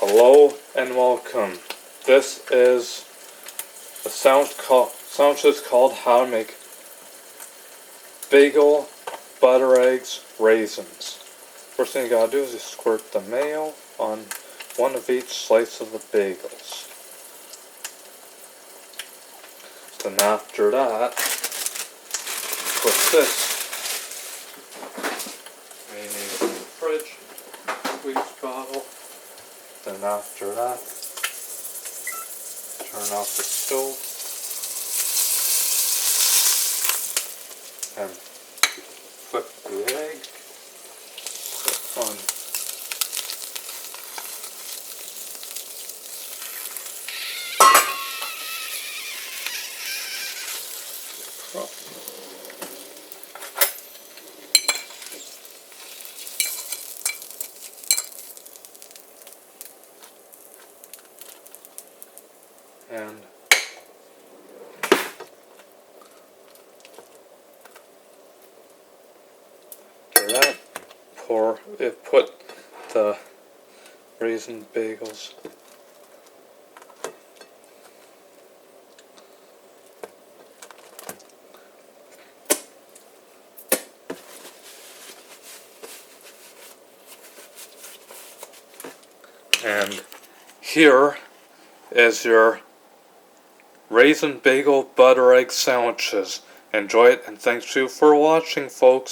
Hello and welcome. This is a sandwich called how to make bagel, butter eggs, raisins. First thing you gotta do is you squirt the mayo on one of each slice of the bagels. Then after that, put this mayonnaise in the fridge, squeeze bottle. Then after that, turn off the stove and flip the egg on. And after that, put the raisin bagels and here is your Raisin Bagel Butter Egg Sandwiches. Enjoy it, and thanks you for watching, folks.